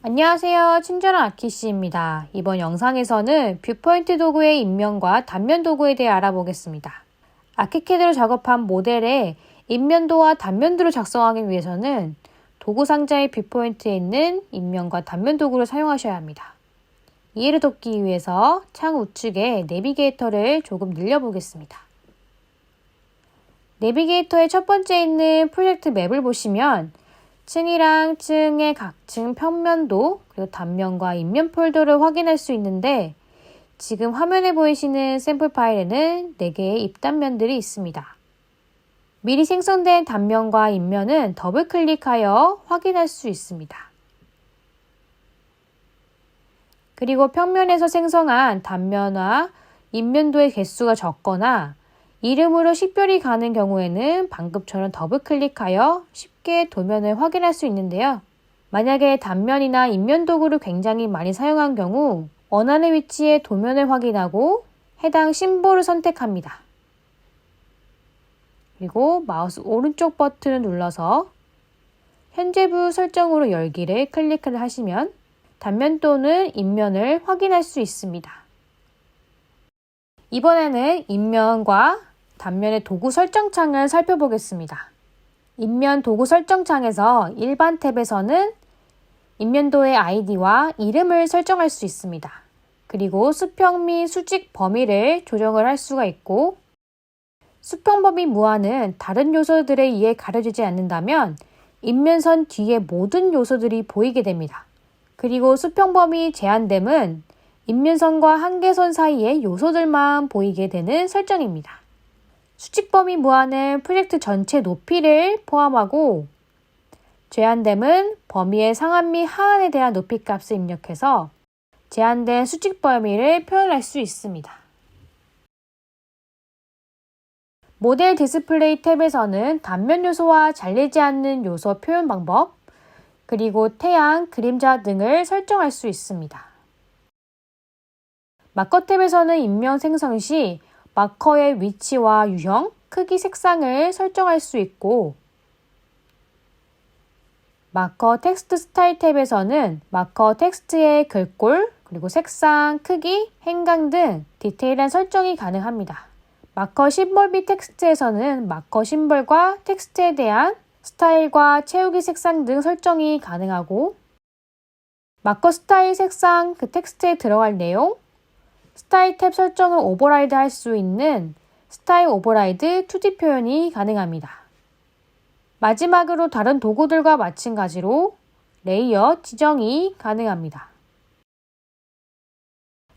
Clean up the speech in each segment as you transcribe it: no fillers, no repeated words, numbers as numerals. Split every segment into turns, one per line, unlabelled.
안녕하세요. 친절한 아키씨입니다. 이번 영상에서는 뷰포인트 도구의 인면과 단면 도구에 대해 알아보겠습니다. 아키캐드로 작업한 모델의 인면도와 단면도를 작성하기 위해서는 도구 상자의 뷰포인트에 있는 인면과 단면 도구를 사용하셔야 합니다. 이해를 돕기 위해서 창 우측에 내비게이터를 조금 늘려보겠습니다. 내비게이터의 첫 번째 있는 프로젝트 맵을 보시면 층이랑 층의 각층 평면도 그리고 단면과 인면 폴더를 확인할 수 있는데 지금 화면에 보이시는 샘플 파일에는 4개의 입단면들이 있습니다. 미리 생성된 단면과 인면은 더블 클릭하여 확인할 수 있습니다. 그리고 평면에서 생성한 단면과 인면도의 개수가 적거나 이름으로 식별이 가는 경우에는 방금처럼 더블 클릭하여 쉽게 도면을 확인할 수 있는데요. 만약에 단면이나 인면 도구를 굉장히 많이 사용한 경우 원하는 위치에 도면을 확인하고 해당 심볼을 선택합니다. 그리고 마우스 오른쪽 버튼을 눌러서 현재부 설정으로 열기를 클릭을 하시면 단면 또는 인면을 확인할 수 있습니다. 이번에는 인면과 단면의 도구 설정 창을 살펴보겠습니다. 인면 도구 설정 창에서 일반 탭에서는 인면도의 아이디와 이름을 설정할 수 있습니다. 그리고 수평 및 수직 범위를 조정을 할 수가 있고 수평 범위 무한은 다른 요소들에 의해 가려지지 않는다면 인면선 뒤에 모든 요소들이 보이게 됩니다. 그리고 수평 범위 제한됨은 인면선과 한계선 사이의 요소들만 보이게 되는 설정입니다. 수직 범위 무한은 프로젝트 전체 높이를 포함하고 제한됨은 범위의 상한 및 하한에 대한 높이 값을 입력해서 제한된 수직 범위를 표현할 수 있습니다. 모델 디스플레이 탭에서는 단면 요소와 잘리지 않는 요소 표현 방법, 그리고 태양, 그림자 등을 설정할 수 있습니다. 마커 탭에서는 인면 생성 시 마커의 위치와 유형, 크기, 색상을 설정할 수 있고 마커 텍스트 스타일 탭에서는 마커 텍스트의 글꼴, 그리고 색상, 크기, 행강 등 디테일한 설정이 가능합니다. 마커 심볼 및 텍스트에서는 마커 심볼과 텍스트에 대한 스타일과 채우기 색상 등 설정이 가능하고 마커 스타일 색상, 그 텍스트에 들어갈 내용, 스타일 탭 설정을 오버라이드 할 수 있는 스타일 오버라이드 2D 표현이 가능합니다. 마지막으로 다른 도구들과 마찬가지로 레이어 지정이 가능합니다.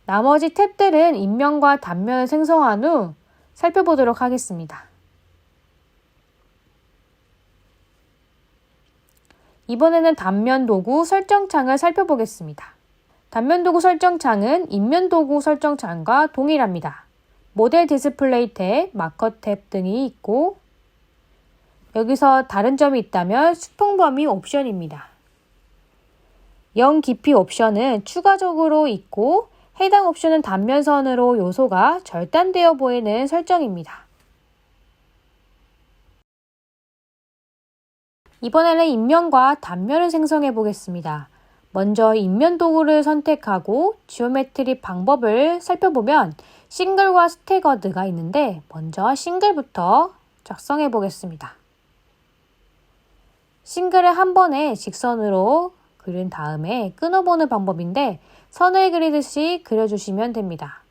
나머지 탭들은 인면과 단면을 생성한 후 살펴보도록 하겠습니다. 이번에는 단면 도구 설정창을 살펴보겠습니다. 단면 도구 설정창은 인면 도구 설정창과 동일합니다. 모델 디스플레이 탭, 마커 탭 등이 있고 여기서 다른 점이 있다면 수평 범위 옵션입니다. 0 깊이 옵션은 추가적으로 있고 해당 옵션은 단면선으로 요소가 절단되어 보이는 설정입니다. 이번에는 인면과 단면을 생성해 보겠습니다. 먼저 인면 도구를 선택하고 지오메트리 방법을 살펴보면 싱글과 스태거드가 있는데 먼저 싱글부터 작성해 보겠습니다. 싱글을 한 번에 직선으로 그린 다음에 끊어보는 방법인데 선을 그리듯이 그려주시면 됩니다.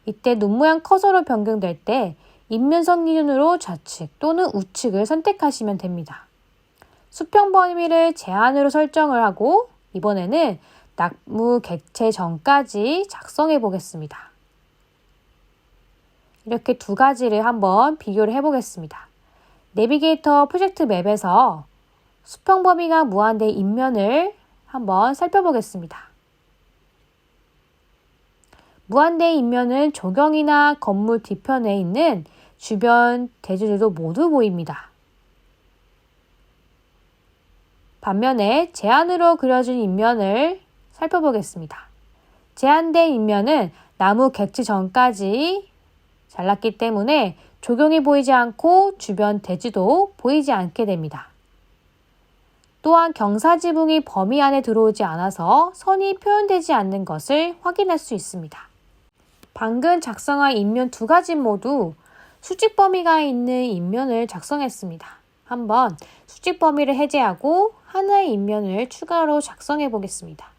이때 눈 모양 커서로 변경될 때 인면선 기준으로 좌측 또는 우측을 선택하시면 됩니다. 수평 범위를 제한으로 설정을 하고 이번에는 나무 객체 전까지 작성해 보겠습니다. 이렇게 두 가지를 한번 비교를 해 보겠습니다. 내비게이터 프로젝트 맵에서 수평 범위가 무한대 인면을 한번 살펴보겠습니다. 무한대 인면은 조경이나 건물 뒤편에 있는 주변 대지들도 모두 보입니다. 반면에 제한으로 그려진 인면을 살펴보겠습니다. 제한된 인면은 나무 객체 전까지 잘랐기 때문에 조경이 보이지 않고 주변 대지도 보이지 않게 됩니다. 또한 경사지붕이 범위 안에 들어오지 않아서 선이 표현되지 않는 것을 확인할 수 있습니다. 방금 작성한 인면 두 가지 모두 수직 범위가 있는 인면을 작성했습니다. 한번 수직 범위를 해제하고 하나의 인면을 추가로 작성해 보겠습니다.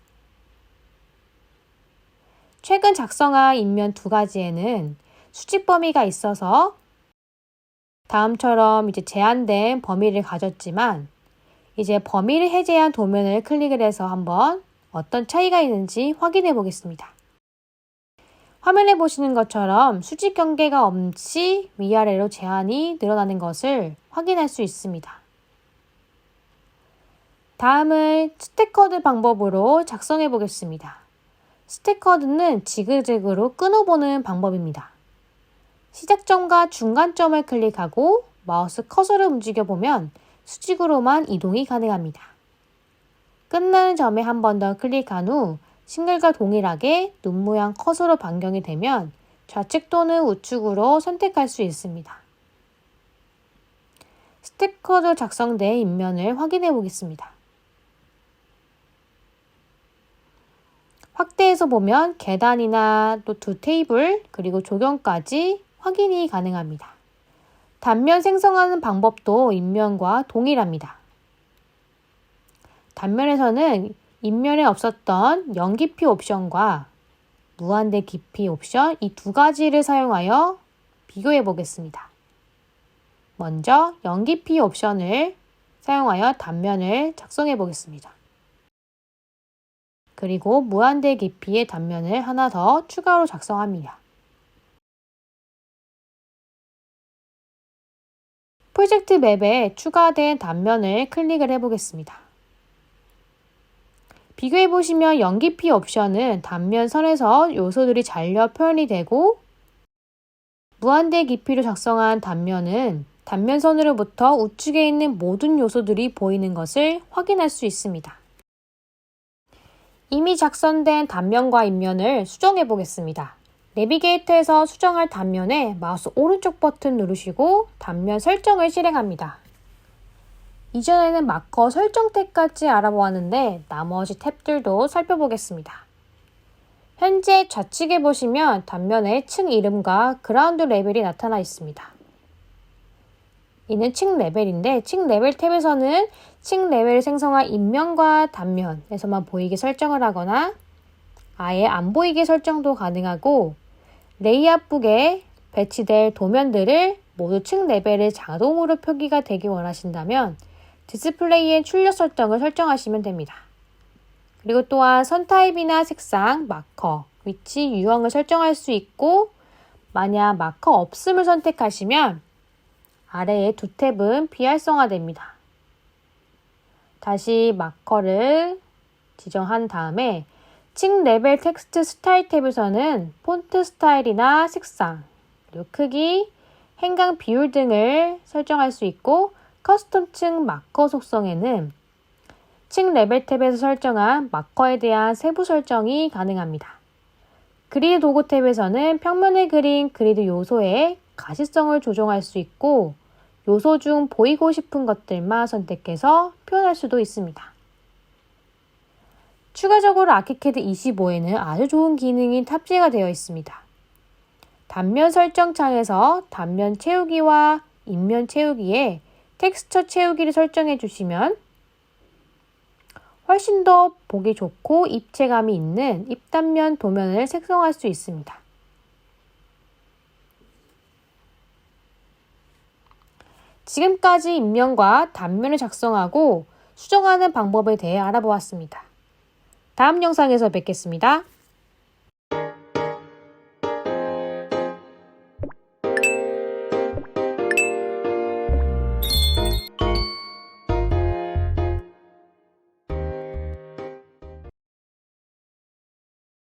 최근 작성한 인면 두 가지에는 수직 범위가 있어서 다음처럼 제한된 범위를 가졌지만 이제 범위를 해제한 도면을 클릭을 해서 한번 어떤 차이가 있는지 확인해 보겠습니다. 화면에 보시는 것처럼 수직 경계가 없이 위아래로 제한이 늘어나는 것을 확인할 수 있습니다. 다음은 스택커드 방법으로 작성해 보겠습니다. 스택커드는 지그재그로 끊어보는 방법입니다. 시작점과 중간점을 클릭하고 마우스 커서를 움직여보면 수직으로만 이동이 가능합니다. 끝나는 점에 한 번 더 클릭한 후 싱글과 동일하게 눈 모양 커서로 변경이 되면 좌측 또는 우측으로 선택할 수 있습니다. 스택커드 작성된 인면을 확인해 보겠습니다. 확대해서 보면 계단이나 또 두 테이블 그리고 조경까지 확인이 가능합니다. 단면 생성하는 방법도 인면과 동일합니다. 단면에서는 인면에 없었던 연기피 옵션과 무한대 깊이 옵션 이 두 가지를 사용하여 비교해 보겠습니다. 먼저 연기피 옵션을 사용하여 단면을 작성해 보겠습니다. 그리고 무한대 깊이의 단면을 하나 더 추가로 작성합니다. 프로젝트 맵에 추가된 단면을 클릭을 해보겠습니다. 비교해보시면 연기피 옵션은 단면 선에서 요소들이 잘려 표현이 되고 무한대 깊이로 작성한 단면은 단면선으로부터 우측에 있는 모든 요소들이 보이는 것을 확인할 수 있습니다. 이미 작성된 단면과 인면을 수정해 보겠습니다. 내비게이터에서 수정할 단면에 마우스 오른쪽 버튼 누르시고 단면 설정을 실행합니다. 이전에는 마커 설정 탭까지 알아보았는데 나머지 탭들도 살펴보겠습니다. 현재 좌측에 보시면 단면에 층 이름과 그라운드 레벨이 나타나 있습니다. 이는 층 레벨인데 층 레벨 탭에서는 층 레벨을 생성한 인면과 단면에서만 보이게 설정을 하거나 아예 안 보이게 설정도 가능하고 레이아웃북에 배치될 도면들을 모두 층 레벨을 자동으로 표기가 되길 원하신다면 디스플레이의 출력 설정을 설정하시면 됩니다. 그리고 또한 선 타입이나 색상, 마커, 위치, 유형을 설정할 수 있고 만약 마커 없음을 선택하시면 아래의 두 탭은 비활성화됩니다. 다시 마커를 지정한 다음에 층 레벨 텍스트 스타일 탭에서는 폰트 스타일이나 색상, 그리고 크기, 행강 비율 등을 설정할 수 있고 커스텀 층 마커 속성에는 층 레벨 탭에서 설정한 마커에 대한 세부 설정이 가능합니다. 그리드 도구 탭에서는 평면에 그린 그리드 요소의 가시성을 조정할 수 있고 요소 중 보이고 싶은 것들만 선택해서 표현할 수도 있습니다. 추가적으로 아키캐드 25에는 아주 좋은 기능이 탑재가 되어 있습니다. 단면 설정 창에서 단면 채우기와 인면 채우기에 텍스처 채우기를 설정해 주시면 훨씬 더 보기 좋고 입체감이 있는 입단면 도면을 생성할 수 있습니다. 지금까지 인면과 단면을 작성하고 수정하는 방법에 대해 알아보았습니다. 다음 영상에서 뵙겠습니다.